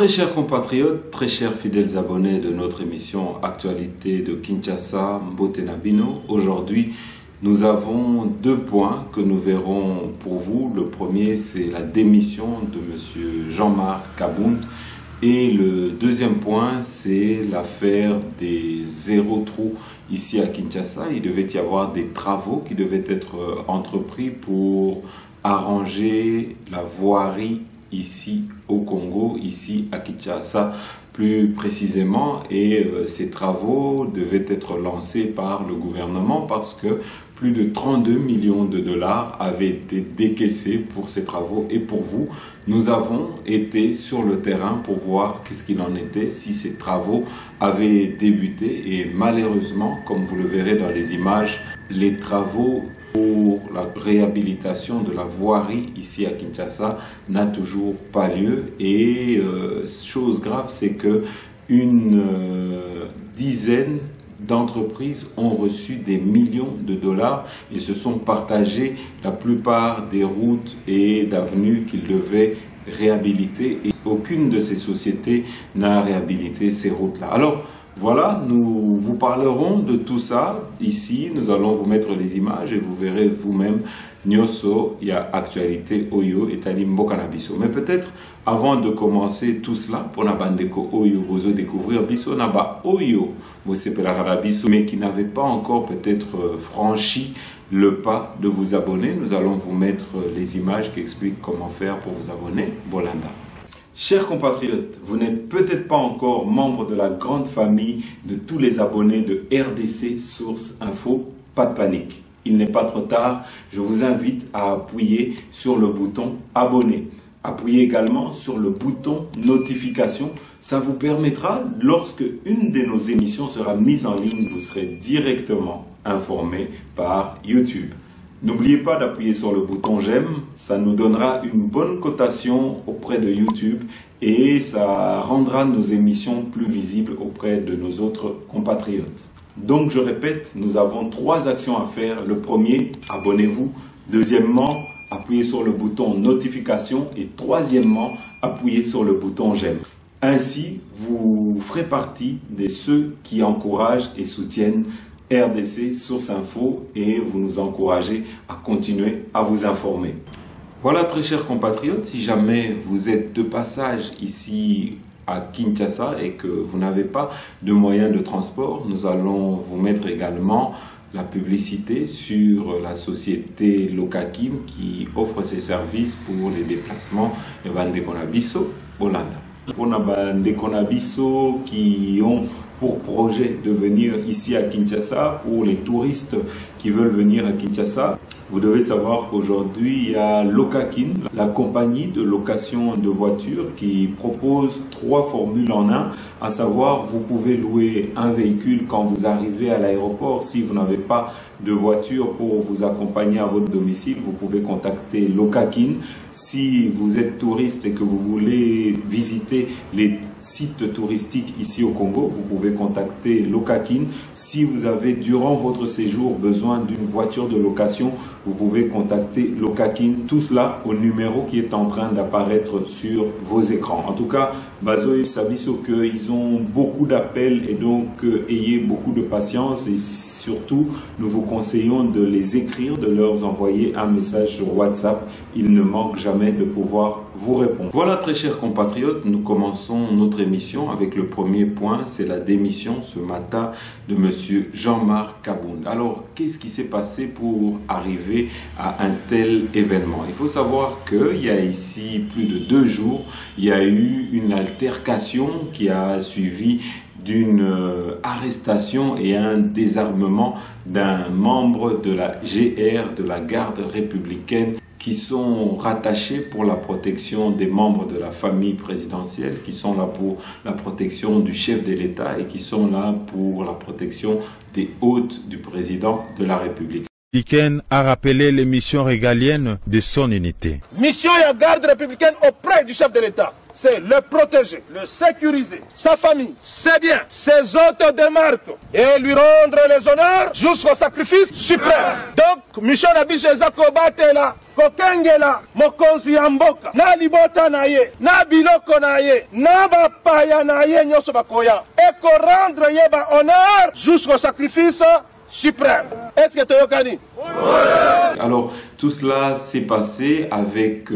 Très chers compatriotes, très chers fidèles abonnés de notre émission Actualité de Kinshasa, Mbote Nabino, aujourd'hui nous avons deux points que nous verrons pour vous. Le premier, c'est la démission de M. Jean-Marc Kabound. Et le deuxième point, c'est l'affaire des zéro trous ici à Kinshasa. Il devait y avoir des travaux qui devaient être entrepris pour arranger la voirie ici au Congo, ici à Kinshasa plus précisément, et ces travaux devaient être lancés par le gouvernement parce que plus de 32 millions de dollars avaient été décaissés pour ces travaux. Et pour vous, nous avons été sur le terrain pour voir qu'est-ce qu'il en était, si ces travaux avaient débuté. Et malheureusement, comme vous le verrez dans les images, les travaux pour la réhabilitation de la voirie ici à Kinshasa n'a toujours pas lieu. Et chose grave, c'est que une dizaine d'entreprises ont reçu des millions de dollars et se sont partagés la plupart des routes et d'avenues qu'ils devaient réhabiliter. Et aucune de ces sociétés n'a réhabilité ces routes-là. Alors, voilà, nous vous parlerons de tout ça ici. Nous allons vous mettre les images et vous verrez vous-même. Nyoso, il y a actualité Oyo et Talimbo Canabiso. Mais peut-être avant de commencer tout cela, pour la bande Oyo, vous découvrir Biso Naba Oyo, vous Canabiso, mais qui n'avait pas encore peut-être franchi le pas de vous abonner. Nous allons vous mettre les images qui expliquent comment faire pour vous abonner. Bolanda. Chers compatriotes, vous n'êtes peut-être pas encore membre de la grande famille de tous les abonnés de RDC Source Info. Pas de panique, il n'est pas trop tard. Je vous invite à appuyer sur le bouton abonner. Appuyez également sur le bouton notification. Ça vous permettra, lorsque une de nos émissions sera mise en ligne, vous serez directement informé par YouTube. N'oubliez pas d'appuyer sur le bouton j'aime, ça nous donnera une bonne cotation auprès de YouTube et ça rendra nos émissions plus visibles auprès de nos autres compatriotes. Donc je répète, nous avons 3 actions à faire. Le premier, abonnez-vous. Deuxièmement, appuyez sur le bouton notification et troisièmement, appuyez sur le bouton j'aime. Ainsi, vous ferez partie de ceux qui encouragent et soutiennent RDC Source Info et vous nous encouragez à continuer à vous informer. Voilà, très chers compatriotes, si jamais vous êtes de passage ici à Kinshasa et que vous n'avez pas de moyens de transport, nous allons vous mettre également la publicité sur la société Lokakin qui offre ses services pour les déplacements et Bande Konabiso, Bolanda. Pour les Konabiso qui ont pour projet de venir ici à Kinshasa, pour les touristes qui veulent venir à Kinshasa, vous devez savoir qu'aujourd'hui, il y a Lokakin, la compagnie de location de voitures qui propose 3 formules en 1, à savoir, vous pouvez louer un véhicule quand vous arrivez à l'aéroport. Si vous n'avez pas de voiture pour vous accompagner à votre domicile, vous pouvez contacter Lokakin. Si vous êtes touriste et que vous voulez visiter les sites touristiques ici au Congo, vous pouvez contacter Lokakin. Si vous avez durant votre séjour besoin d'une voiture de location, vous pouvez contacter Lokakin. Tout cela au numéro qui est en train d'apparaître sur vos écrans. En tout cas, Bazoï Sabiso qu'ils ont beaucoup d'appels et donc ayez beaucoup de patience et surtout nous vous conseillons de les écrire, de leur envoyer un message sur WhatsApp. Ils ne manquent jamais de pouvoir vous répondre. Voilà, très chers compatriotes, nous commençons notre émission avec le premier point, c'est la démission ce matin de M. Jean-Marc Kabound. Alors, qu'est-ce qui s'est passé pour arriver à un tel événement? Il faut savoir qu'il y a ici plus de 2 jours, il y a eu une altercation qui a suivi d'une arrestation et un désarmement d'un membre de la GR, de la garde républicaine, qui sont rattachés pour la protection des membres de la famille présidentielle, qui sont là pour la protection du chef de l'État et qui sont là pour la protection des hôtes du président de la République. Républicaine a rappelé les missions régaliennes de son unité. Mission et garde républicaine auprès du chef de l'État. c'est le protéger, le sécuriser, sa famille, ses biens, ses hôtes de marque, et lui rendre les honneurs jusqu'au sacrifice suprême. Donc, Michel Abiche Zakobatela, Kokengela, Mokonzi Amboka, na libota na ye, na biloko na ye, na bapaya na ye nyoso bakoya, et qu'on rendre ye ba honneur jusqu'au sacrifice suprême. Est-ce que tu es Okani? Alors, tout cela s'est passé avec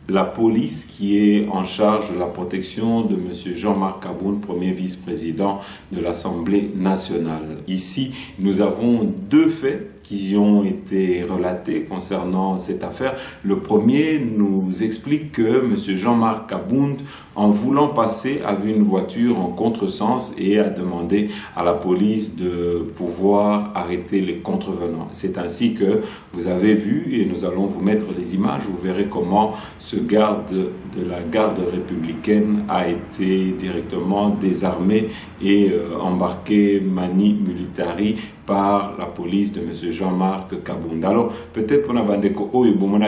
la police qui est en charge de la protection de M. Jean-Marc Kaboun, premier vice-président de l'Assemblée nationale. Ici, nous avons deux faits qui ont été relatés concernant cette affaire. Le premier nous explique que M. Jean-Marc Kaboun, en voulant passer, a vu une voiture en contresens et a demandé à la police de pouvoir arrêter les contrevenants. C'est ainsi que vous avez vu, et nous allons vous mettre les images, vous verrez comment ce garde de la garde républicaine a été directement désarmé et embarqué mani militari par la police de M. Jean-Marc Kaboun. Alors, peut-être pour la bande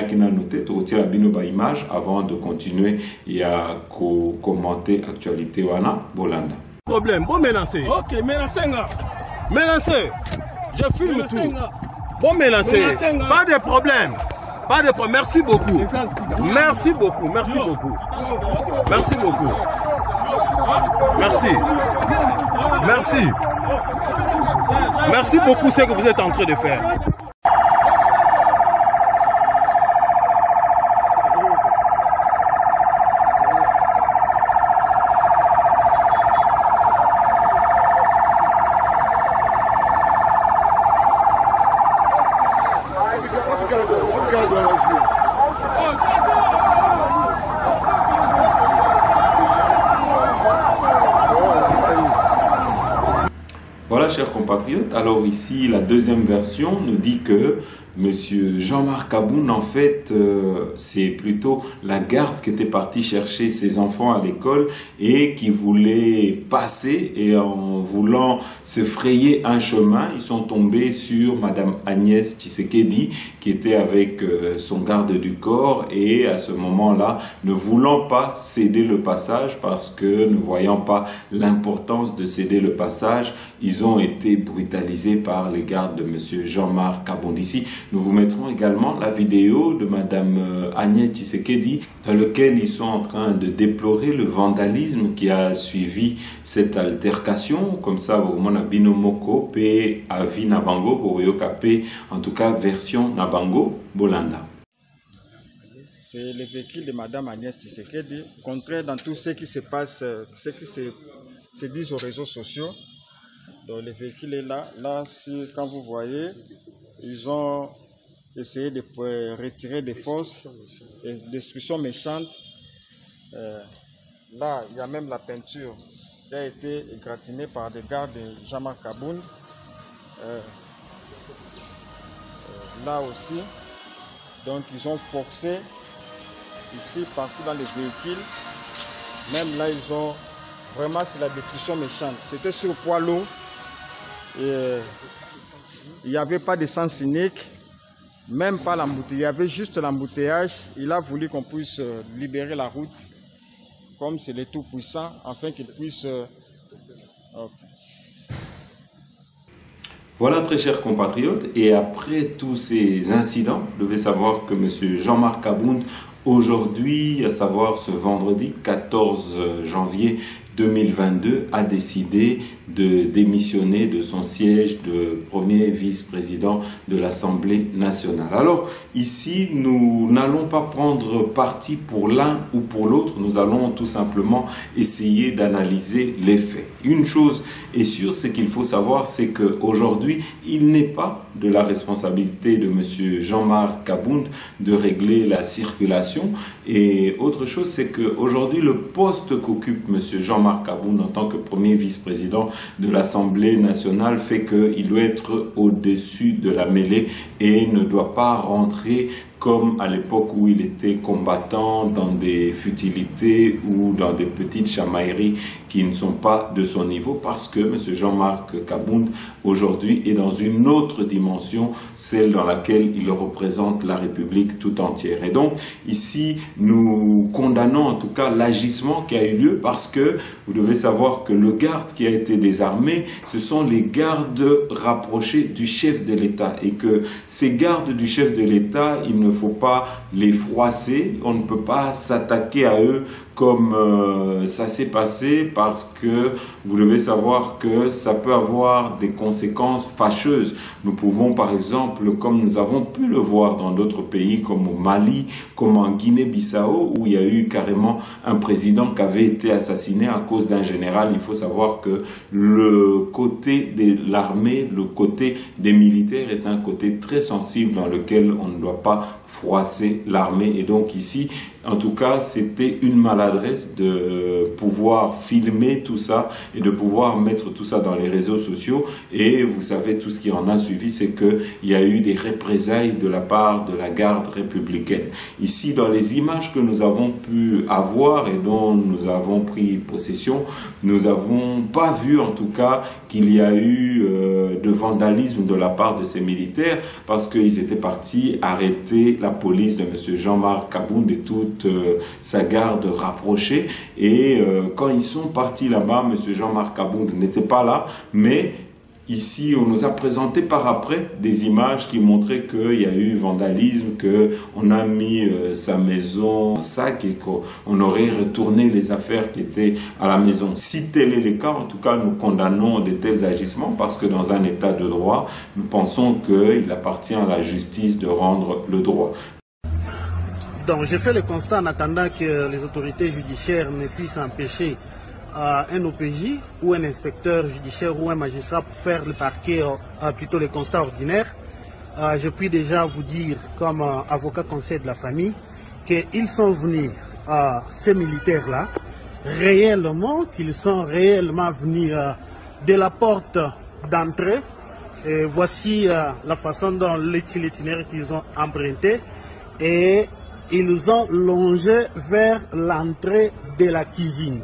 qui n'a noté, tu la image avant de continuer et à commenter l'actualité wana Bolanda. Problème, bon menacé. Ok, menacé. Menacé. Je filme tout. Bon menacé. Pas de problème. Pas de problème. Merci beaucoup. Merci beaucoup. Merci beaucoup. Merci beaucoup. Merci. Merci. Merci beaucoup ce que vous êtes en train de faire. Voilà, chers compatriotes, alors ici, la deuxième version nous dit que M. Jean-Marc Kaboun, en fait, c'est plutôt la garde qui était partie chercher ses enfants à l'école et qui voulait passer, et en voulant se frayer un chemin, ils sont tombés sur Madame Agnès Tshisekedi qui était avec son garde du corps, et à ce moment-là, ne voulant pas céder le passage parce que ne voyant pas l'importance de céder le passage, ils ont été brutalisés par les gardes de M. Jean-Marc Kaboun. Ici, nous vous mettrons également la vidéo de Madame Agnès Tshisekedi dans lequel ils sont en train de déplorer le vandalisme qui a suivi cette altercation. Comme ça, Bino Moko, P. Avi Nabango, Boroyoka P. En tout cas, version Nabango, Bolanda. C'est le véhicule de Madame Agnès Tshisekedi, contraire dans tout ce qui se passe, ce qui se dit aux réseaux sociaux. Donc le véhicule est là. Là, quand vous voyez, ils ont essayé de retirer des forces, des destructions méchantes. Là, il y a même la peinture qui a été égratignée par des gardes de Jean-Marc Kaboun. Là aussi, donc ils ont forcé ici, partout dans les véhicules. Même là, ils ont vraiment, c'est la destruction méchante. C'était sur poids lourd. Et il n'y avait pas de sens unique, même pas l'embouteillage, il y avait juste l'embouteillage. Il a voulu qu'on puisse libérer la route, comme c'est le Tout-Puissant, afin qu'il puisse... Voilà, très chers compatriotes, et après tous ces incidents, vous devez savoir que M. Jean-Marc Kaboun, aujourd'hui, à savoir ce vendredi 14 janvier 2022, a décidé de démissionner de son siège de premier vice-président de l'Assemblée nationale. Alors ici, nous n'allons pas prendre parti pour l'un ou pour l'autre, nous allons tout simplement essayer d'analyser les faits. Une chose est sûre, c'est qu'il faut savoir, c'est qu'aujourd'hui, il n'est pas de la responsabilité de M. Jean-Marc Kaboun de régler la circulation. Et autre chose, c'est qu'aujourd'hui, le poste qu'occupe M. Jean-Marc Kaboun en tant que premier vice-président de l'Assemblée nationale fait qu'il doit être au-dessus de la mêlée et ne doit pas rentrer comme à l'époque où il était combattant dans des futilités ou dans des petites chamailleries qui ne sont pas de son niveau, parce que M. Jean-Marc Kabound aujourd'hui est dans une autre dimension, celle dans laquelle il représente la République tout entière. Et donc ici nous condamnons en tout cas l'agissement qui a eu lieu, parce que vous devez savoir que le garde qui a été désarmé, ce sont les gardes rapprochés du chef de l'État, et que ces gardes du chef de l'État, il ne faut pas les froisser, on ne peut pas s'attaquer à eux comme ça s'est passé, parce que vous devez savoir que ça peut avoir des conséquences fâcheuses. Nous pouvons par exemple, comme nous avons pu le voir dans d'autres pays comme au Mali, comme en Guinée-Bissau, où il y a eu carrément un président qui avait été assassiné à cause d'un général. Il faut savoir que le côté de l'armée, le côté des militaires est un côté très sensible dans lequel on ne doit pas froisser l'armée. Et donc ici, en tout cas, c'était une maladresse de pouvoir filmer tout ça et de pouvoir mettre tout ça dans les réseaux sociaux. Et vous savez, tout ce qui en a suivi, c'est qu'il y a eu des représailles de la part de la garde républicaine. Ici, dans les images que nous avons pu avoir et dont nous avons pris possession, nous n'avons pas vu en tout cas qu'il y a eu de vandalisme de la part de ces militaires, parce qu'ils étaient partis arrêter la police de M. Jean-Marc Kabound et toute sa garde rapprochée. Et quand ils sont partis là-bas, M. Jean-Marc Kabound n'était pas là, mais ici, on nous a présenté par après des images qui montraient qu'il y a eu vandalisme, qu'on a mis sa maison en sac et qu'on aurait retourné les affaires qui étaient à la maison. Si tel est le cas, en tout cas, nous condamnons de tels agissements, parce que dans un état de droit, nous pensons qu'il appartient à la justice de rendre le droit. Donc, j'ai fait le constat en attendant que les autorités judiciaires ne puissent empêcher un OPJ ou un inspecteur judiciaire ou un magistrat pour faire le parquet, plutôt le constat ordinaire. Je puis déjà vous dire, comme avocat conseiller de la famille, qu'ils sont venus, ces militaires-là, réellement, qu'ils sont réellement venus de la porte d'entrée. Et voici la façon dont l'itinéraire qu'ils ont emprunté, et ils ont longé vers l'entrée de la cuisine.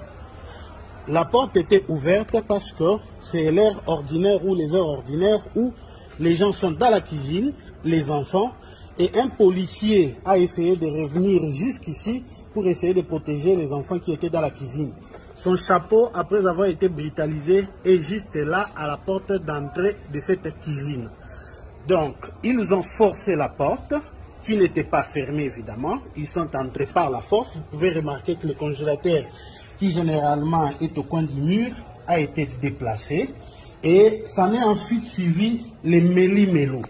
La porte était ouverte parce que c'est l'heure ordinaire ou les heures ordinaires où les gens sont dans la cuisine, les enfants, et un policier a essayé de revenir jusqu'ici pour essayer de protéger les enfants qui étaient dans la cuisine. Son chapeau, après avoir été brutalisé, est juste là à la porte d'entrée de cette cuisine. Donc, ils ont forcé la porte, qui n'était pas fermée évidemment. Ils sont entrés par la force. Vous pouvez remarquer que le congélateur, qui généralement est au coin du mur, a été déplacé. Et ça n'est ensuite suivi les méli-mélo.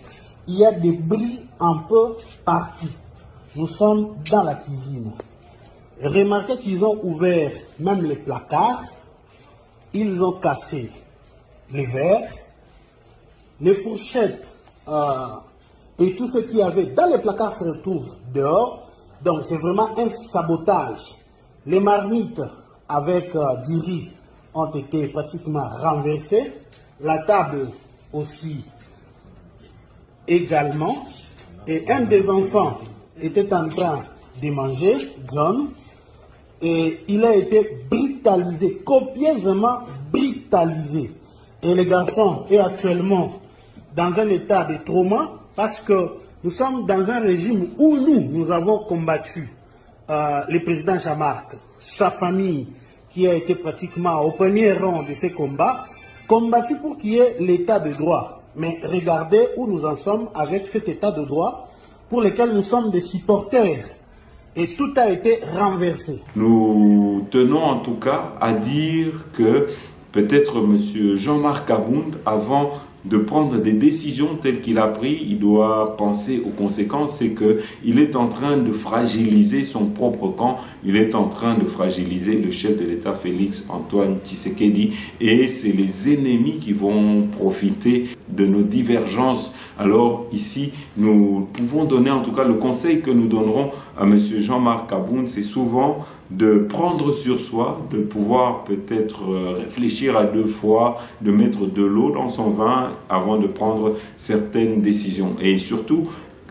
Il y a des bris un peu partout. Nous sommes dans la cuisine. Remarquez qu'ils ont ouvert même les placards. Ils ont cassé les verres, les fourchettes, et tout ce qu'il y avait dans les placards se retrouve dehors. Donc c'est vraiment un sabotage. Les marmites avec du riz ont été pratiquement renversées. La table aussi également. Et un des enfants était en train de manger, John, et il a été brutalisé, copieusement brutalisé. Et le garçon est actuellement dans un état de trauma, parce que nous sommes dans un régime où nous avons combattu le président Jean-Marc, sa famille qui a été pratiquement au premier rang de ces combats, combattu pour qu'il y ait l'état de droit. Mais regardez où nous en sommes avec cet état de droit pour lequel nous sommes des supporters. Et tout a été renversé. Nous tenons en tout cas à dire que peut-être M. Jean-Marc Kabound, avant de prendre des décisions telles qu'il a pris, il doit penser aux conséquences. C'est qu'il est en train de fragiliser son propre camp, il est en train de fragiliser le chef de l'État Félix Antoine Tshisekedi, et c'est les ennemis qui vont profiter de nos divergences. Alors ici, nous pouvons donner en tout cas le conseil que nous donnerons à M. Jean-Marc Kabound, c'est souvent de prendre sur soi, de pouvoir peut-être réfléchir à 2 fois, de mettre de l'eau dans son vin avant de prendre certaines décisions. Et surtout,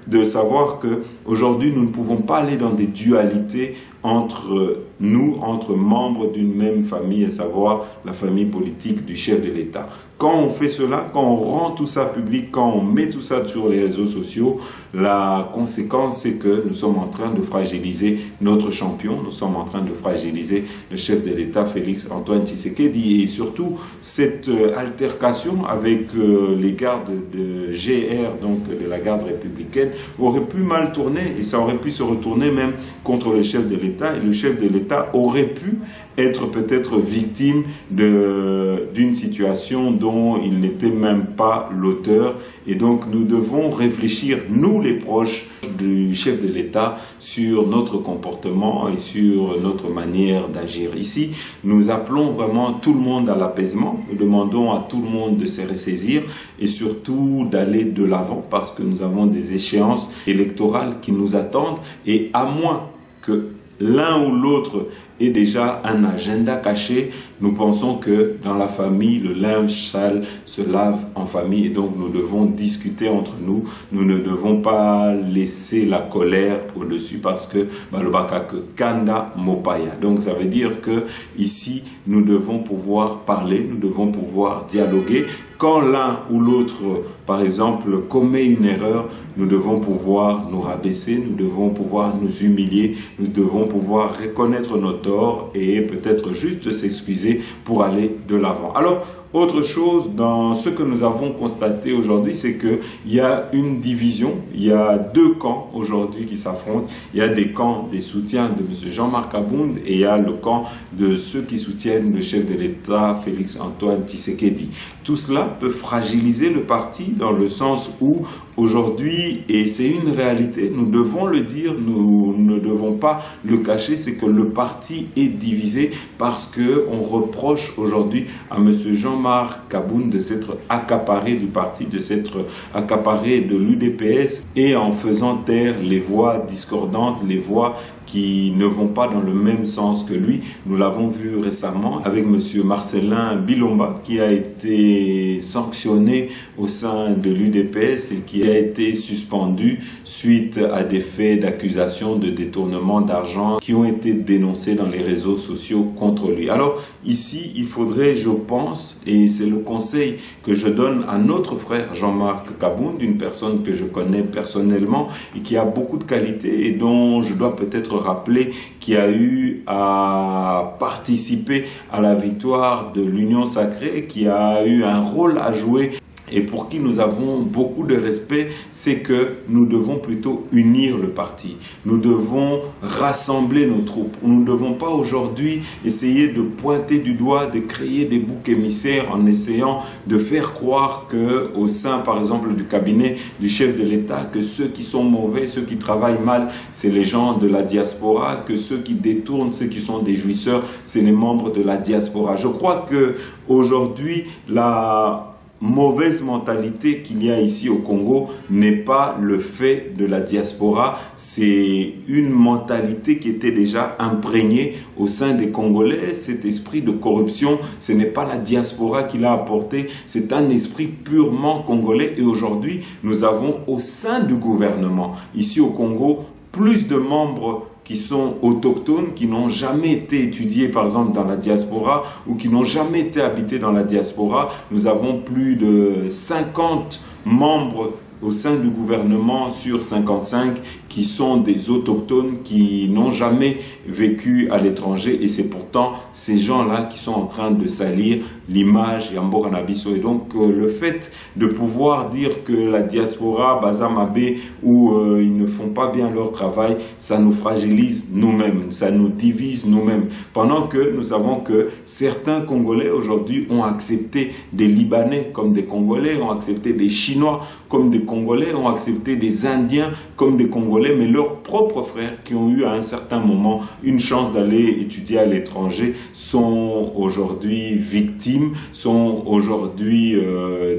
de savoir que aujourd'hui nous ne pouvons pas aller dans des dualités entre nous, entre membres d'une même famille, à savoir la famille politique du chef de l'État. Quand on fait cela, quand on rend tout ça public, quand on met tout ça sur les réseaux sociaux, la conséquence, c'est que nous sommes en train de fragiliser notre champion, nous sommes en train de fragiliser le chef de l'État, Félix Antoine Tshisekedi, et surtout cette altercation avec les gardes de GR, donc de la garde républicaine, aurait pu mal tourner, et ça aurait pu se retourner même contre le chef de l'État, et le chef de l'État aurait pu être peut-être victime d'une situation dont il n'était même pas l'auteur. Et donc nous devons réfléchir, nous les proches du chef de l'État, sur notre comportement et sur notre manière d'agir. Ici, nous appelons vraiment tout le monde à l'apaisement, nous demandons à tout le monde de se ressaisir et surtout d'aller de l'avant parce que nous avons des échéances électorales qui nous attendent, et à moins que l'un ou l'autre ait déjà un agenda caché, nous pensons que dans la famille, le linge sale se lave en famille, et donc nous devons discuter entre nous, nous ne devons pas laisser la colère au-dessus parce que balobaka que kanda mopaya. Donc ça veut dire que ici nous devons pouvoir parler, nous devons pouvoir dialoguer. Quand l'un ou l'autre, par exemple, commet une erreur, nous devons pouvoir nous rabaisser, nous devons pouvoir nous humilier, nous devons pouvoir reconnaître nos torts et peut-être juste s'excuser pour aller de l'avant. Alors, autre chose, dans ce que nous avons constaté aujourd'hui, c'est qu'il y a une division, il y a deux camps aujourd'hui qui s'affrontent. Il y a des camps des soutiens de M. Jean-Marc Abound et il y a le camp de ceux qui soutiennent le chef de l'État, Félix Antoine Tshisekedi. Tout cela peut fragiliser le parti dans le sens où aujourd'hui, et c'est une réalité, nous devons le dire, nous ne devons pas le cacher, c'est que le parti est divisé parce qu'on reproche aujourd'hui à M. Jean-Marc Abound de s'être accaparé du parti, de s'être accaparé de l'UDPS, et en faisant taire les voix discordantes, les voix qui ne vont pas dans le même sens que lui. Nous l'avons vu récemment avec M. Marcelin Bilomba qui a été sanctionné au sein de l'UDPS et qui a été suspendu suite à des faits d'accusation de détournement d'argent qui ont été dénoncés dans les réseaux sociaux contre lui. Alors ici, il faudrait, je pense, et c'est le conseil que je donne à notre frère Jean-Marc Abound, une personne que je connais personnellement et qui a beaucoup de qualités et dont je dois peut-être rappeler qui a eu à participer à la victoire de l'Union Sacrée, qui a eu un rôle à jouer et pour qui nous avons beaucoup de respect, c'est que nous devons plutôt unir le parti. Nous devons rassembler nos troupes. Nous ne devons pas aujourd'hui essayer de pointer du doigt, de créer des boucs émissaires en essayant de faire croire que au sein, par exemple, du cabinet du chef de l'État, que ceux qui sont mauvais, ceux qui travaillent mal, c'est les gens de la diaspora, que ceux qui détournent, ceux qui sont des jouisseurs, c'est les membres de la diaspora. Je crois que aujourd'hui, la mauvaise mentalité qu'il y a ici au Congo n'est pas le fait de la diaspora, c'est une mentalité qui était déjà imprégnée au sein des Congolais. Cet esprit de corruption, ce n'est pas la diaspora qui l'a apporté, c'est un esprit purement congolais. Et aujourd'hui, nous avons au sein du gouvernement, ici au Congo, plus de membres qui sont autochtones, qui n'ont jamais été étudiés par exemple dans la diaspora ou qui n'ont jamais été habités dans la diaspora. Nous avons plus de 50 membres au sein du gouvernement sur 55 qui sont des autochtones qui n'ont jamais vécu à l'étranger, et c'est pourtant ces gens-là qui sont en train de salir l'image Yambo Canabiso. Et donc le fait de pouvoir dire que la diaspora Bazamabé ou ils ne font pas bien leur travail, ça nous fragilise nous-mêmes, ça nous divise nous-mêmes, pendant que nous savons que certains Congolais aujourd'hui ont accepté des Libanais comme des Congolais, ont accepté des Chinois comme des Congolais, ont accepté des Indiens comme des Congolais, mais leurs propres frères qui ont eu à un certain moment une chance d'aller étudier à l'étranger sont aujourd'hui victimes, sont aujourd'hui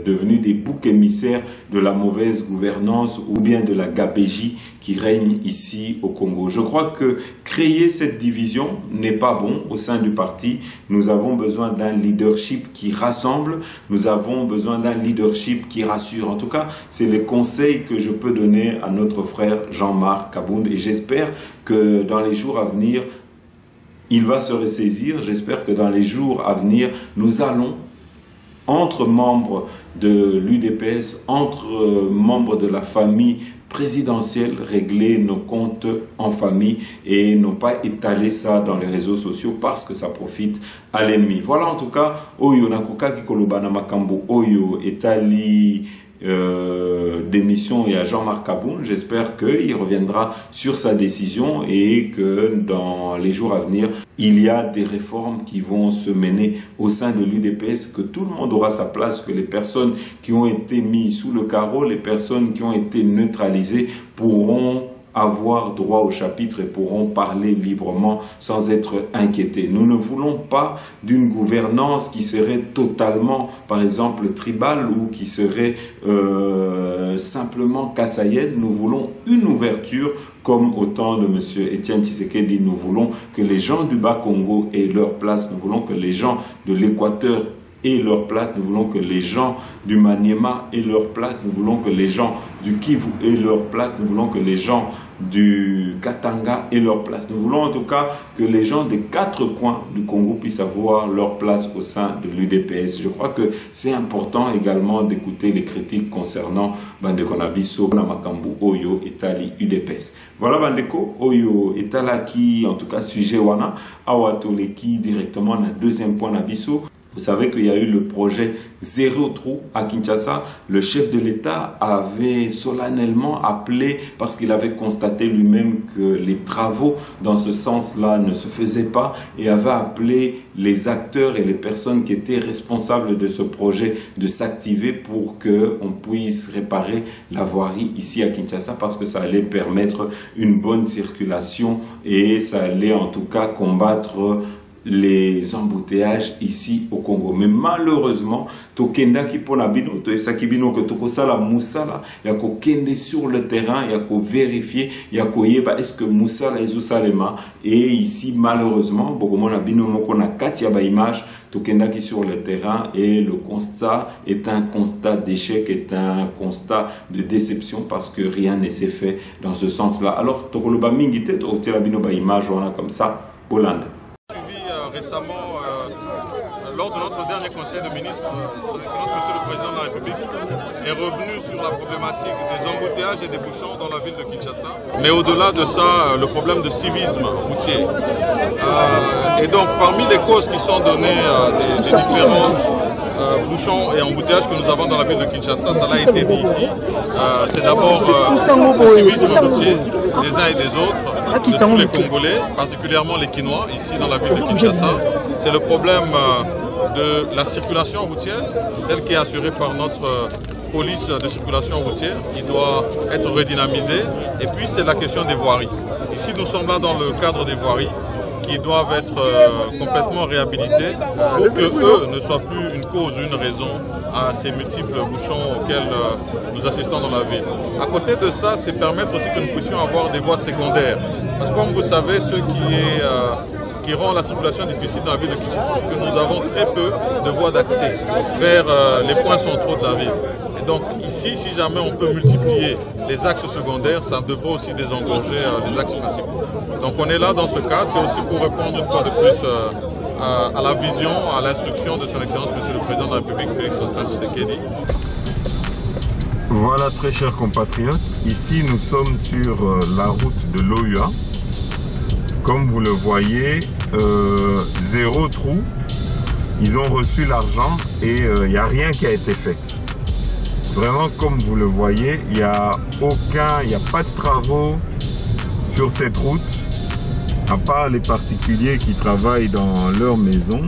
devenus des boucs émissaires de la mauvaise gouvernance ou bien de la gabégie qui règne ici au Congo. Je crois que Créer cette division n'est pas bon au sein du parti. Nous avons besoin d'un leadership qui rassemble. Nous avons besoin d'un leadership qui rassure. En tout cas, c'est les conseils que je peux donner à notre frère Jean-Marc Kabound. Et j'espère que dans les jours à venir, il va se ressaisir. J'espère que dans les jours à venir, nous allons, entre membres de l'UDPS, entre membres de la famille présidentielle, régler nos comptes en famille et non pas étaler ça dans les réseaux sociaux parce que ça profite à l'ennemi. Voilà en tout cas, Oyo Nakuka Kikolobana Makambo, Oyo Etali démission et à Jean-Marc Kabound. J'espère qu'il reviendra sur sa décision et que dans les jours à venir, il y a des réformes qui vont se mener au sein de l'UDPS, que tout le monde aura sa place, que les personnes qui ont été mises sous le carreau, les personnes qui ont été neutralisées pourront avoir droit au chapitre et pourront parler librement sans être inquiétés. Nous ne voulons pas d'une gouvernance qui serait totalement, par exemple, tribale ou qui serait simplement kassaïenne. Nous voulons une ouverture comme au temps de M. Etienne Tshisekedi. Nous voulons que les gens du Bas-Congo aient leur place. Nous voulons que les gens de l'Équateur aient leur place. Nous voulons que les gens du Maniema aient leur place. Nous voulons que les gens du Kivu aient leur place. Nous voulons que les gens du Katanga aient leur place. Nous voulons en tout cas que les gens des 4 coins du Congo puissent avoir leur place au sein de l'UDPS. Je crois que c'est important également d'écouter les critiques concernant Bandeko Nabiso, Namakambu, Oyo, Etali, UDPS. Voilà Bandeko, Oyo, Etalaki, en tout cas sujet wana, Awatoleki directement na deuxième point Nabiso. Vous savez qu'il y a eu le projet Zéro Trou à Kinshasa. Le chef de l'État avait solennellement appelé, parce qu'il avait constaté lui-même que les travaux dans ce sens-là ne se faisaient pas, et avait appelé les acteurs et les personnes qui étaient responsables de ce projet de s'activer pour qu'on puisse réparer la voirie ici à Kinshasa, parce que ça allait permettre une bonne circulation et ça allait en tout cas combattre les embouteillages ici au Congo. Mais malheureusement, tokenda ki pona bino, to esaki bino que toko sala musala, ya ko kende sur le terrain, ya ko vérifier, ya ko yeba est-ce que musala ezo salema. Et ici malheureusement, bokomona bino moko na kati ya ba image, tokenda ki sur le terrain, et le constat est un constat d'échec, est un constat de déception parce que rien ne s'est fait dans ce sens-là. Alors tokoloba mingi te to tela bino ba image wana comme ça, Hollande. Récemment, lors de notre dernier conseil de ministres, Son Excellence Monsieur le Président de la République est revenu sur la problématique des embouteillages et des bouchons dans la ville de Kinshasa. Mais au-delà de ça, le problème de civisme routier. Et donc, parmi les causes qui sont données des différents bouchons et embouteillages que nous avons dans la ville de Kinshasa, ça l'a été dit ici. C'est d'abord le civisme routier des uns et des autres, de tous les Congolais, particulièrement les Kinois, ici dans la ville de Kinshasa. C'est le problème de la circulation routière, celle qui est assurée par notre police de circulation routière, qui doit être redynamisée. Et puis c'est la question des voiries. Ici nous sommes là dans le cadre des voiries qui doivent être complètement réhabilités pour que eux ne soient plus une cause, une raison à ces multiples bouchons auxquels nous assistons dans la ville. À côté de ça, c'est permettre aussi que nous puissions avoir des voies secondaires. Parce que comme vous savez, ce qui rend la circulation difficile dans la ville de Kinshasa, c'est que nous avons très peu de voies d'accès vers les points centraux de la ville. Et donc ici, si jamais on peut multiplier les axes secondaires, ça devrait aussi désengorger les axes principaux. Donc on est là dans ce cadre, c'est aussi pour répondre une fois de plus à la vision, à l'instruction de Son Excellence Monsieur le Président de la République, Félix-Antoine Tshisekedi. Voilà, très chers compatriotes, ici nous sommes sur la route de l'OUA. Comme vous le voyez, Zéro Trou, ils ont reçu l'argent et il n'y a rien qui a été fait. Vraiment, comme vous le voyez, il n'y a pas de travaux sur cette route, à part les particuliers qui travaillent dans leur maison.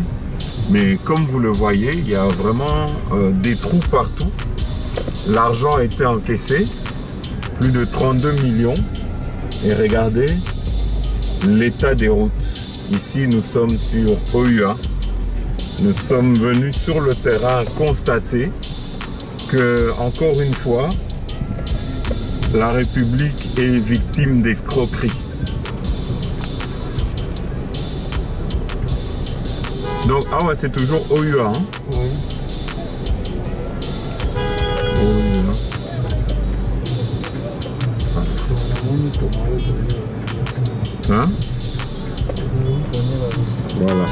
Mais comme vous le voyez, il y a vraiment des trous partout. L'argent a été encaissé, plus de 32 millions. Et regardez l'état des routes. Ici, nous sommes sur OUA. Nous sommes venus sur le terrain constater que, encore une fois, la République est victime d'escroquerie. Donc, ah ouais, c'est toujours OUA. Hein? Oui. Hein? Voilà.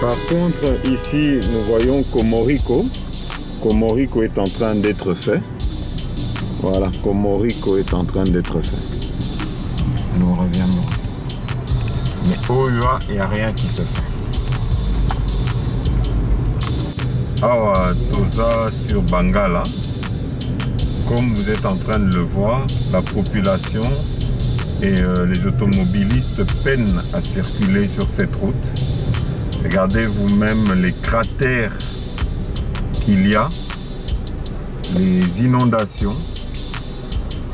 Par contre, ici, nous voyons Komoriko. Komoriko est en train d'être fait. Voilà, Komoriko est en train d'être fait. Nous reviendrons. Mais OUA, il n'y a rien qui se fait. Ah, Toza sur Bangala. Comme vous êtes en train de le voir, la population et les automobilistes peinent à circuler sur cette route. Regardez vous-même les cratères qu'il y a, les inondations.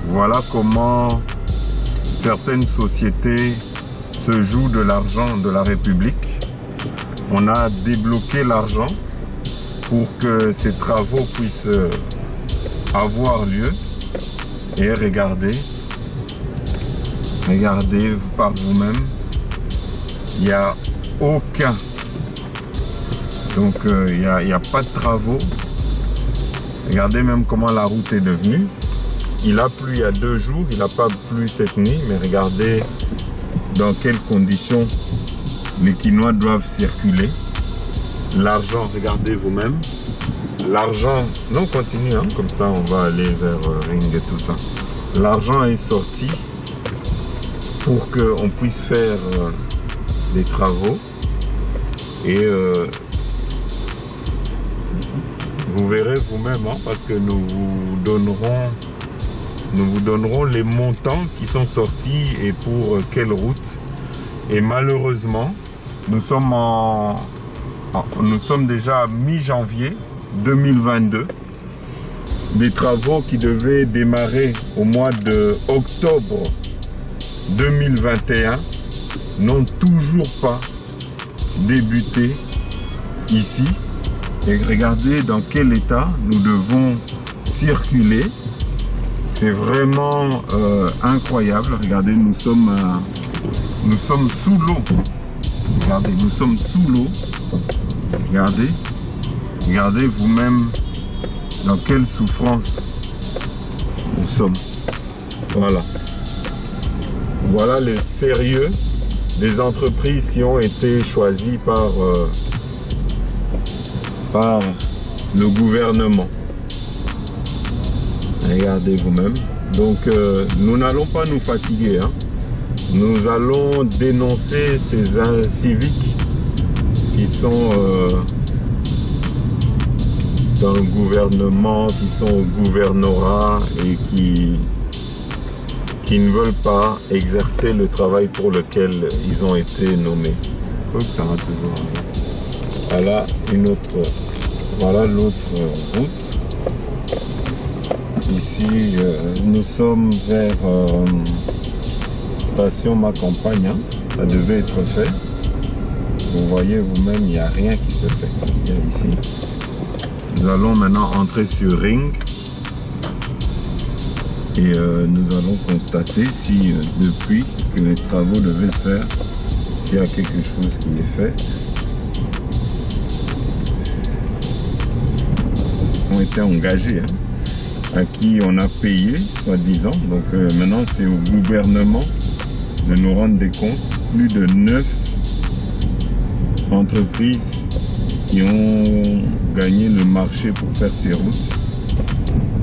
Voilà comment certaines sociétés se jouent de l'argent de la République. On a débloqué l'argent pour que ces travaux puissent avoir lieu. Et regardez par vous-même, il n'y a aucun. Donc il n'y a pas de travaux. Regardez même comment la route est devenue. Il a plu il y a 2 jours, il n'a pas plu cette nuit, mais regardez dans quelles conditions les Quinois doivent circuler. L'argent, regardez vous-même. L'argent, non, continue, hein, comme ça on va aller vers Ring et tout ça. L'argent est sorti pour qu'on puisse faire des travaux. Et vous verrez vous-même, hein, parce que nous vous donnerons les montants qui sont sortis et pour quelle route. Et malheureusement, nous sommes déjà à mi-janvier 2022. Des travaux qui devaient démarrer au mois d'octobre 2021 n'ont toujours pas débuté ici. Et regardez dans quel état nous devons circuler. C'est vraiment incroyable. Regardez, nous sommes sous l'eau. Regardez, nous sommes sous l'eau. Regardez vous-même dans quelle souffrance nous sommes. Voilà. Voilà le sérieux des entreprises qui ont été choisies par le gouvernement. Regardez vous-même. Donc nous n'allons pas nous fatiguer. Hein. Nous allons dénoncer ces inciviques qui sont dans le gouvernement, qui sont au gouvernorat et qui ne veulent pas exercer le travail pour lequel ils ont été nommés. Ça va toujours. Voilà une autre. Voilà l'autre route. Ici, nous sommes vers station Ma Campagne. Hein. Ça devait être fait. Vous voyez vous-même, il n'y a rien qui se fait. Ici. Nous allons maintenant entrer sur Ring. Et nous allons constater si depuis que les travaux devaient se faire, s'il y a quelque chose qui est fait. Ont été engagés, hein, à qui on a payé, soi-disant. Donc maintenant, c'est au gouvernement de nous rendre des comptes. Plus de 9 entreprises qui ont gagné le marché pour faire ces routes.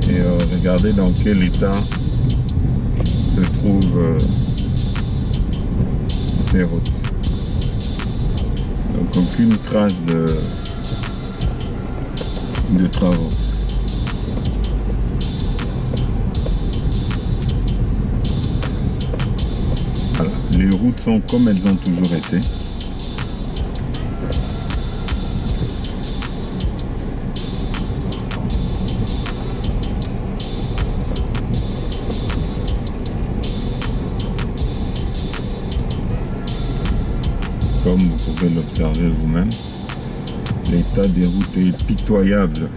Et regardez dans quel état se trouvent ces routes. Donc aucune trace de travaux. Voilà. Les routes sont comme elles ont toujours été. Comme vous pouvez l'observer vous-même, l'état des routes est pitoyable.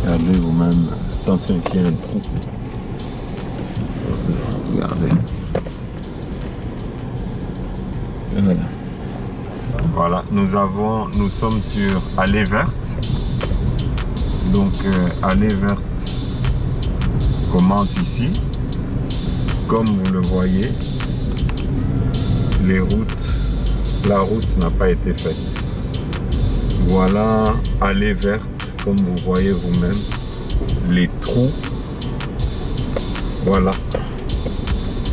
Regardez vous-même, attention ici il y a un trou. Regardez. Voilà. Voilà, nous sommes sur Allée Verte. Donc Allée Verte commence ici. Comme vous le voyez, la route n'a pas été faite. Voilà Allée Verte, comme vous voyez vous-même, les trous. Voilà.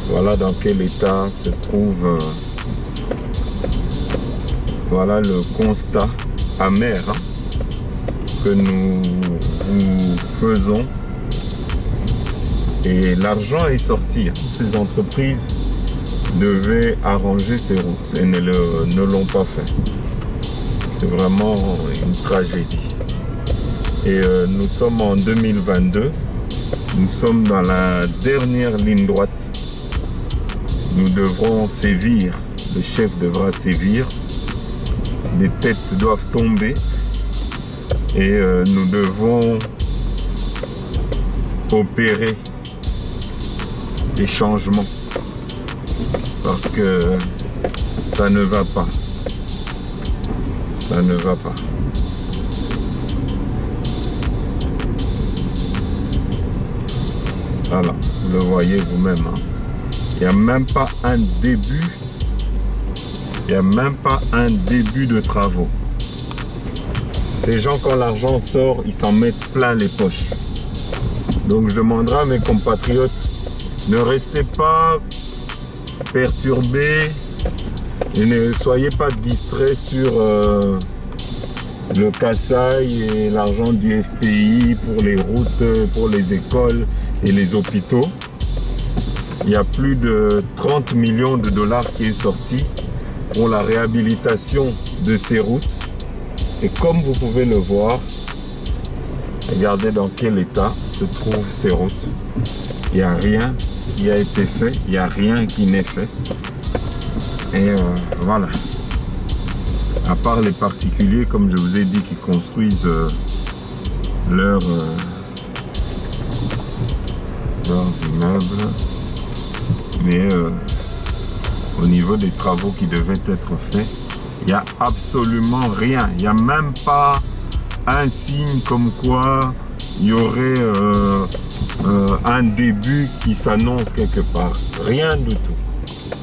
Voilà dans quel état se trouve. Voilà le constat amer que nous faisons. Et l'argent est sorti. Ces entreprises devaient arranger ces routes et ne l'ont pas fait. C'est vraiment une tragédie. Et nous sommes en 2022. Nous sommes dans la dernière ligne droite. Nous devrons sévir. Le chef devra sévir. Des têtes doivent tomber. Et nous devons opérer des changements. Parce que ça ne va pas. Ça ne va pas. Voilà, vous le voyez vous-même. Il n'y a même pas un début. Il n'y a même pas un début de travaux. Ces gens, quand l'argent sort, ils s'en mettent plein les poches. Donc je demanderai à mes compatriotes, ne restez pas perturbés et ne soyez pas distraits sur le Kasaï et l'argent du FPI pour les routes, pour les écoles et les hôpitaux. Il y a plus de 30 millions de dollars qui est sorti pour la réhabilitation de ces routes. Et comme vous pouvez le voir, regardez dans quel état se trouvent ces routes. Il n'y a rien qui a été fait, il n'y a rien qui n'est fait. Et voilà. À part les particuliers, comme je vous ai dit, qui construisent leurs immeubles. Mais au niveau des travaux qui devaient être faits, il n'y a absolument rien. Il n'y a même pas un signe comme quoi il y aurait un début qui s'annonce quelque part. Rien du tout.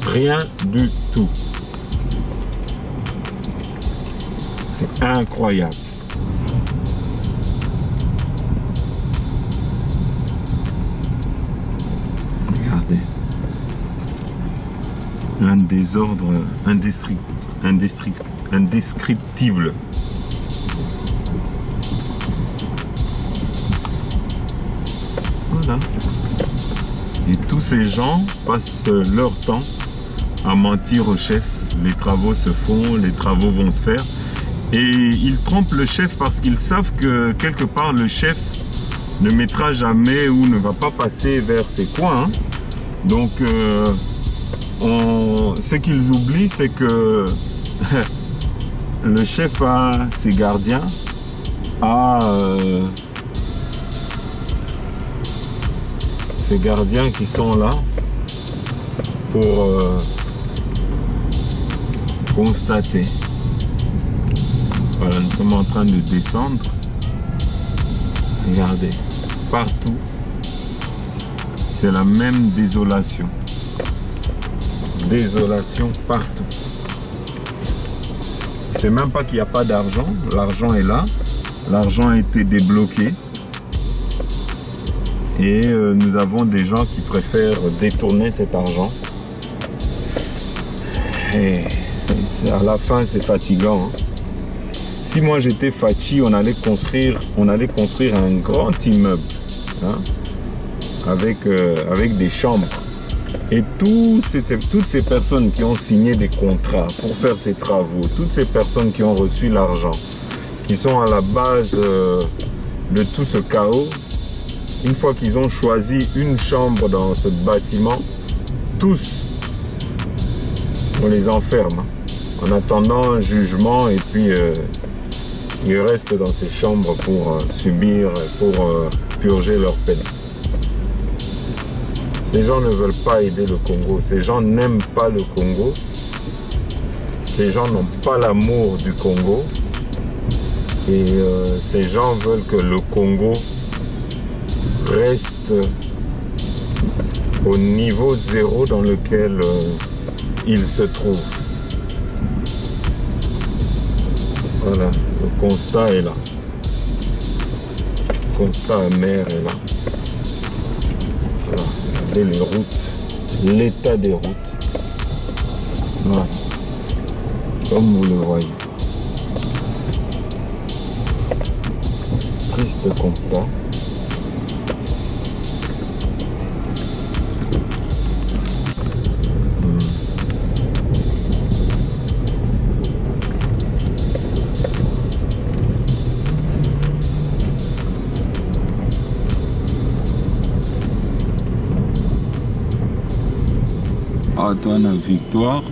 Rien du tout. C'est incroyable. Regardez. Un désordre indescriptible. Voilà. Et tous ces gens passent leur temps à mentir au chef. Les travaux se font, les travaux vont se faire. Et ils trompent le chef parce qu'ils savent que quelque part le chef ne mettra jamais ou ne va pas passer vers ces coins. Hein. Donc ce qu'ils oublient, c'est que le chef a ses gardiens, a ces gardiens qui sont là pour constater. Voilà, nous sommes en train de descendre. Regardez, partout, c'est la même désolation. Désolation partout. C'est même pas qu'il n'y a pas d'argent. L'argent est là. L'argent a été débloqué. Et nous avons des gens qui préfèrent détourner cet argent. Et à la fin, c'est fatigant. Hein. Si moi j'étais Fachi, on allait construire un grand immeuble. Hein, avec des chambres. Et toutes ces personnes qui ont signé des contrats pour faire ces travaux, toutes ces personnes qui ont reçu l'argent, qui sont à la base de tout ce chaos, une fois qu'ils ont choisi une chambre dans ce bâtiment, tous, on les enferme en attendant un jugement et puis ils restent dans ces chambres pour subir, pour purger leur peine. Ces gens ne veulent pas aider le Congo, ces gens n'aiment pas le Congo Ces gens n'ont pas l'amour du Congo. Et ces gens veulent que le Congo reste au niveau zéro dans lequel il se trouve. Voilà, le constat est là. Le constat amer est là. Voilà, regardez les routes, l'état des routes. Voilà, comme vous le voyez. Triste constat. Antoine a victoire.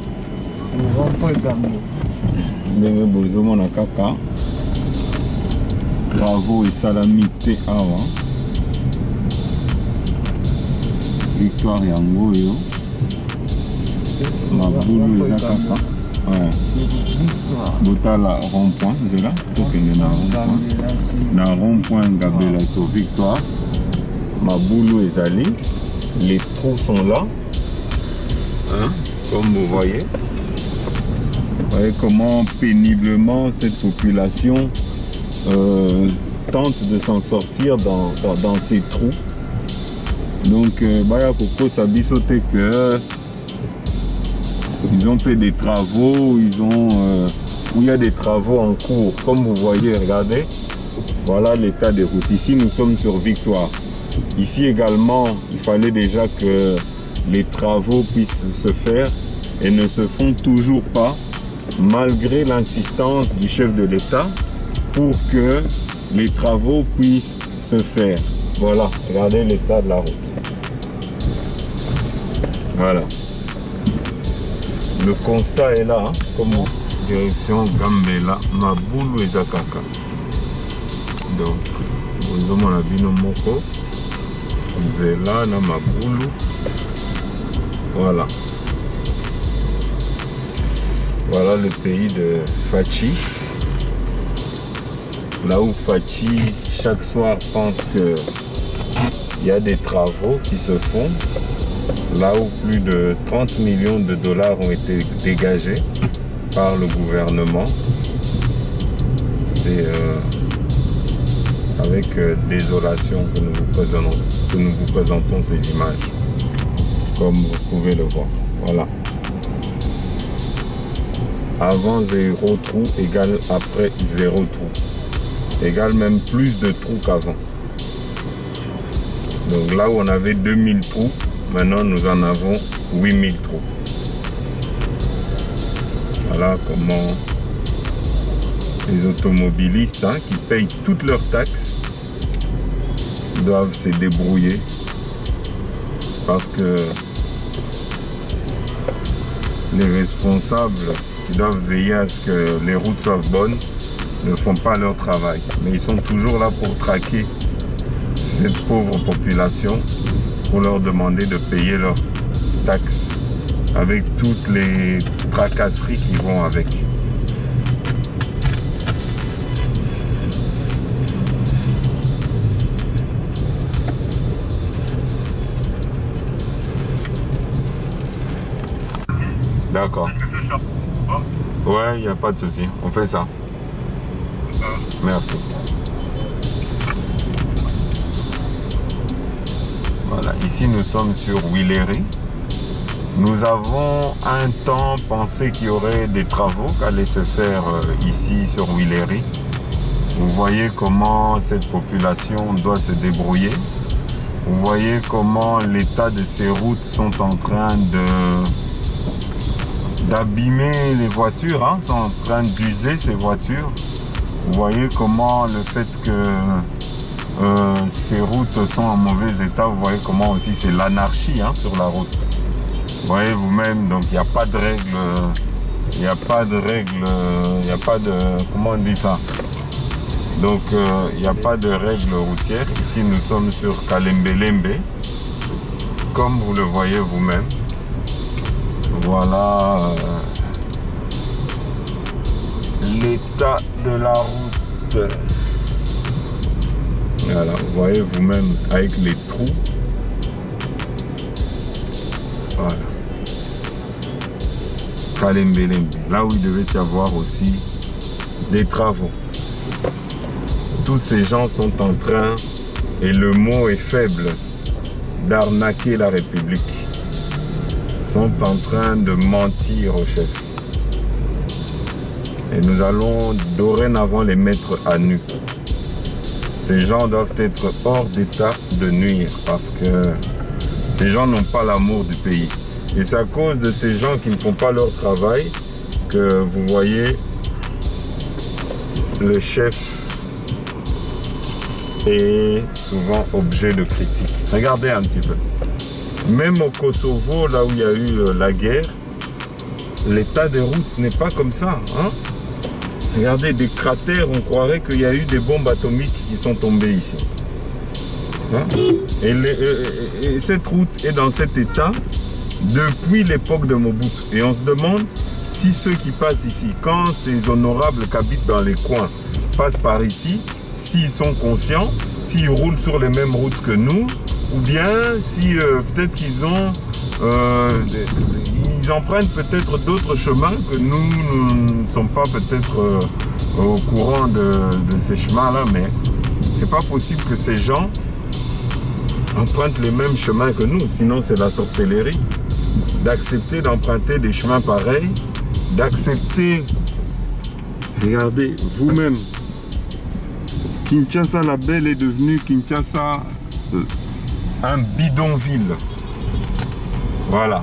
Ndenge bozomona kaka travaux et salamité awa. Victoire yango yo. Mabulu eza kaka. Ouais. Botala rond-point, c'est là. Tokende na rond-point. Na rond-point Ngabela sur Victoire. Mabulu ezali. Les trous sont là. Hein, comme vous voyez comment péniblement cette population tente de s'en sortir dans ces trous. Donc, Baya Koko Sabisote que ils ont fait des travaux, où il y a des travaux en cours. Comme vous voyez, regardez, voilà l'état des routes. Ici, nous sommes sur Victoire. Ici également, il fallait déjà que les travaux puissent se faire et ne se font toujours pas malgré l'insistance du chef de l'État pour que les travaux puissent se faire. Voilà, regardez l'état de la route. Voilà. Le constat est là, hein, comme direction Gambela, Mabulu et Zakaka. Donc, nous avons la bino moko, Zela na Mabulu. Voilà. Voilà le pays de Fachi. Là où Fachi, chaque soir, pense qu'il y a des travaux qui se font. Là où plus de 30 millions de dollars ont été dégagés par le gouvernement. C'est avec désolation que nous vous présentons ces images. Comme vous pouvez le voir. Voilà. Avant 0 trou égale après 0 trou. Égale même plus de trous qu'avant. Donc là où on avait 2000 trous, maintenant nous en avons 8000 trous. Voilà comment les automobilistes qui payent toutes leurs taxes doivent se débrouiller. Parce que les responsables qui doivent veiller à ce que les routes soient bonnes ne font pas leur travail. Mais ils sont toujours là pour traquer cette pauvre population, pour leur demander de payer leurs taxes avec toutes les tracasseries qui vont avec. D'accord. Ouais, il n'y a pas de souci. On fait ça. Merci. Voilà, ici nous sommes sur Willery. Nous avons un temps pensé qu'il y aurait des travaux qui allaient se faire ici sur Willery. Vous voyez comment cette population doit se débrouiller. Vous voyez comment l'état de ces routes sont en train d'abîmer les voitures, hein, sont en train d'user ces voitures. Vous voyez comment le fait que ces routes sont en mauvais état, vous voyez comment aussi c'est l'anarchie sur la route. Vous voyez vous-même, donc il n'y a pas de règles, il n'y a pas de règles, il n'y a pas de, comment on dit ça? Donc il n'y a pas de règles routières. Ici nous sommes sur Kalembelembe, comme vous le voyez vous-même. Voilà l'état de la route. Voilà, vous voyez vous-même avec les trous. Voilà. Kalembelembe, là où il devait y avoir aussi des travaux. Tous ces gens sont en train, et le mot est faible, d'arnaquer la République. Ils sont en train de mentir au chef. Et nous allons dorénavant les mettre à nu. Ces gens doivent être hors d'état de nuire parce que ces gens n'ont pas l'amour du pays. Et c'est à cause de ces gens qui ne font pas leur travail que vous voyez le chef est souvent objet de critique. Regardez un petit peu. Même au Kosovo, là où il y a eu la guerre, l'état des routes n'est pas comme ça. Hein? Regardez, des cratères, on croirait qu'il y a eu des bombes atomiques qui sont tombées ici. Hein? Et cette route est dans cet état depuis l'époque de Mobutu. Et on se demande si ceux qui passent ici, quand ces honorables qui habitent dans les coins passent par ici, s'ils sont conscients, s'ils roulent sur les mêmes routes que nous, ou bien si peut-être qu'ils ont ils empruntent peut-être d'autres chemins que nous ne sommes pas peut-être au courant de ces chemins-là, mais c'est pas possible que ces gens empruntent les mêmes chemins que nous, sinon c'est la sorcellerie. D'accepter d'emprunter des chemins pareils, d'accepter, regardez vous-même, Kinshasa la belle est devenue Kinshasa un bidonville. Voilà.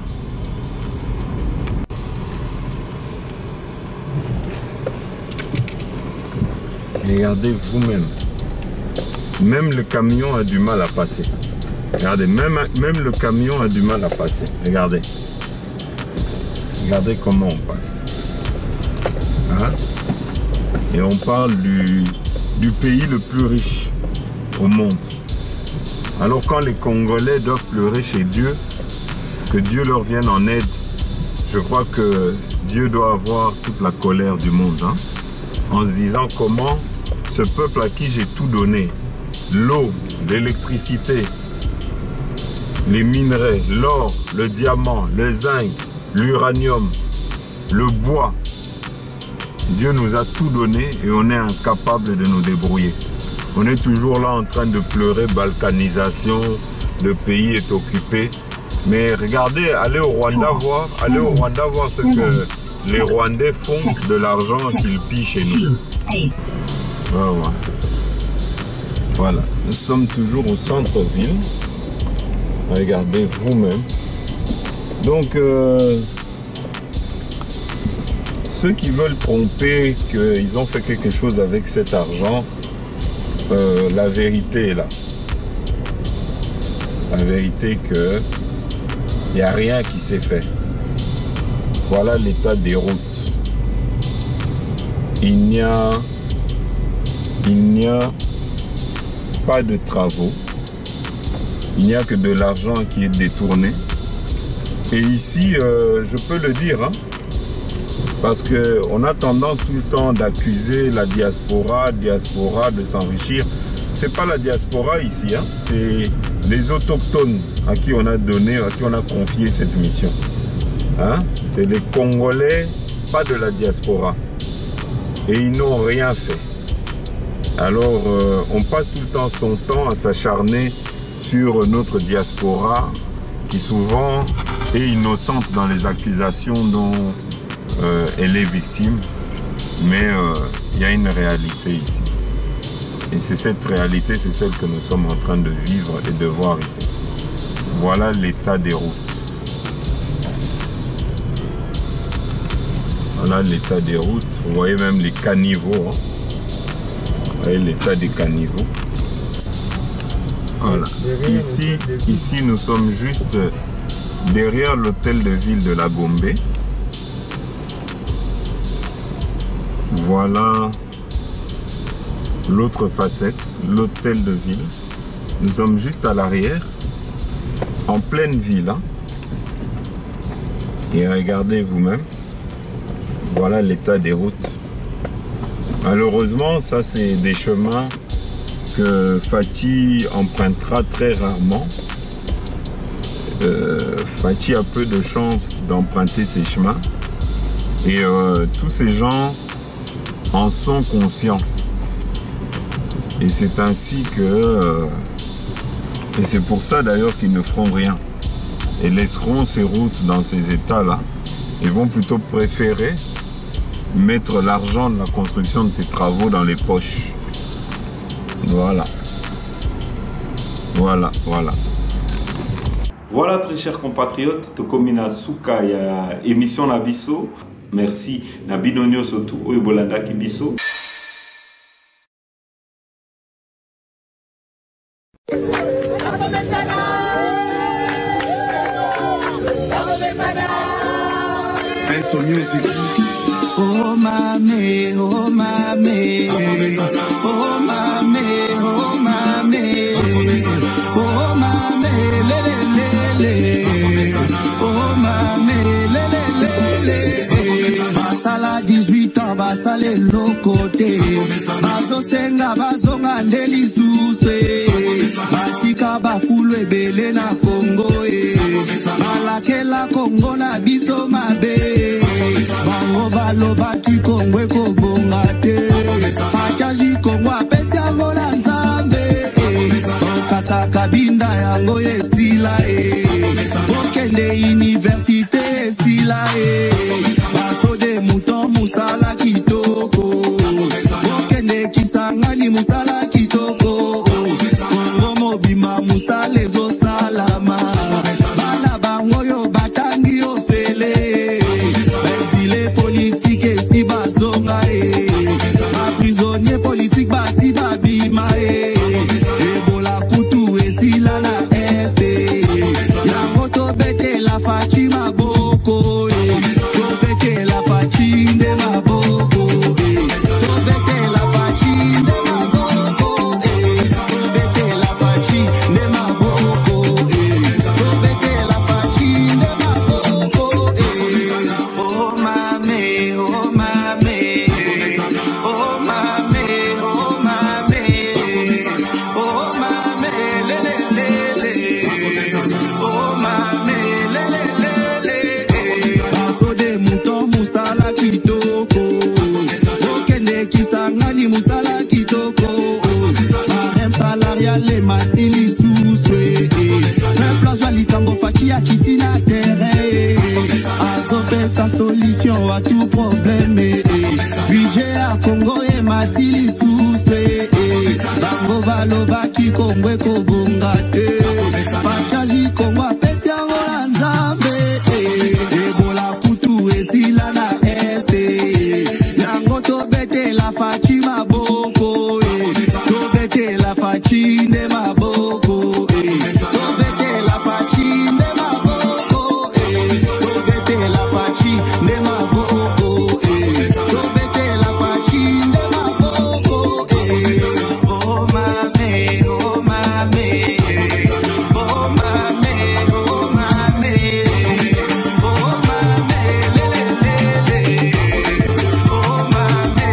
Regardez vous-même. Même le camion a du mal à passer. Regardez, même le camion a du mal à passer. Regardez. Regardez comment on passe. Hein? Et on parle du pays le plus riche au monde. Alors quand les Congolais doivent pleurer chez Dieu, que Dieu leur vienne en aide, je crois que Dieu doit avoir toute la colère du monde. Hein? En se disant comment ce peuple à qui j'ai tout donné, l'eau, l'électricité, les minerais, l'or, le diamant, le zinc, l'uranium, le bois. Dieu nous a tout donné et on est incapable de nous débrouiller. On est toujours là en train de pleurer balkanisation, le pays est occupé. Mais regardez, allez au Rwanda voir ce que les Rwandais font de l'argent qu'ils pillent chez nous. Voilà, nous sommes toujours au centre-ville. Regardez vous-même. Donc, ceux qui veulent tromper qu'ils ont fait quelque chose avec cet argent, la vérité est là. La vérité que il n'y a rien qui s'est fait. Voilà l'état des routes. Il n'y a pas de travaux. Il n'y a que de l'argent qui est détourné. Et ici, je peux le dire, hein, parce qu'on a tendance tout le temps d'accuser la diaspora de s'enrichir. C'est pas la diaspora ici, hein, c'est les autochtones à qui on a donné, à qui on a confié cette mission. Hein? C'est les Congolais, pas de la diaspora. Et ils n'ont rien fait. Alors, on passe tout le temps son temps à s'acharner sur notre diaspora, qui souvent est innocente dans les accusations dont elle est victime. Mais il y a une réalité ici. Et c'est cette réalité, c'est celle que nous sommes en train de vivre et de voir ici. Voilà l'état des routes. Voilà l'état des routes. Vous voyez même les caniveaux. Hein. Vous voyez l'état des caniveaux. Voilà. Ici, nous sommes juste derrière l'hôtel de ville de la Gombe. Voilà l'autre facette, l'hôtel de ville. Nous sommes juste à l'arrière, en pleine ville. Hein. Et regardez vous-même, voilà l'état des routes. Malheureusement, ça c'est des chemins que Fathi empruntera très rarement. Fathi a peu de chance d'emprunter ces chemins. Et tous ces gens en sont conscients. Et c'est ainsi que... et c'est pour ça d'ailleurs qu'ils ne feront rien. Et laisseront ces routes dans ces états-là. Ils vont plutôt préférer mettre l'argent de la construction de ces travaux dans les poches. Voilà. Voilà, voilà. Voilà, très chers compatriotes, Tokomina Souka ya émission Nabiso. Merci. Nabino Nyosotu Oyebolanda Kibiso. Oh mame, oh mame, oh mame, oh mame, oh mame, lele, oh mame, lele, basala 18 ans, basale lokote, bazo senga, bazo ngandeli suswe, batika bafulu ebele na Congo, balakela Congo na biso mabe. Bango baloba ki Kongo eko bonga te Fachazi Kongo apesi yango na Nzambe Okasa kabinda yango esila Okende universite esila Baso de mouton musala kitoko Okende kisangani musala kitoko Kongo mobima musala ezo salama Bana bango yo batangi ofele politique et si bazonga prisonnier politique basi babima ebola kutu esila na este yango to bete la Fathi maboko to bete la Fathi nde maboko to bete la Fathi nde maboko to bete la Fathi nde maboko to bete la Fathi nde maboko oh mame, oh mame, oh mame, oh mame, oh mame, lele, oh mame, lele, baso de mouton musala kitoko, okende kisangani musala kitoko, barème salariale matili suswe, même place litango Fathi ya kiti na terrain, azope sa solution à tout problème, budget à Congo et matili suswe, bango baloba ki Congo eko bonga te, Fachazi Congo apesi yango na Nzambe, ebola kutu esila na este, yango to bete la Fathi maboko, to bete la Fathi nde maboko, to bete la Fathi nde maboko, to bete la Fathi nde maboko, to bete la Fathi nde maboko, oh mame, oh mame, oh mame, oh mame, oh mame, lele, oh mame,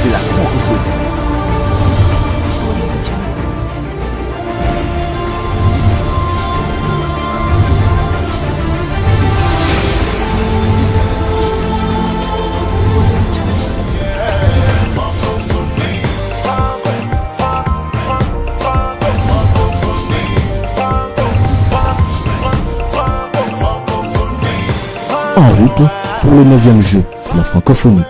de la francophonie. En route pour le 9e jeu, la francophonie.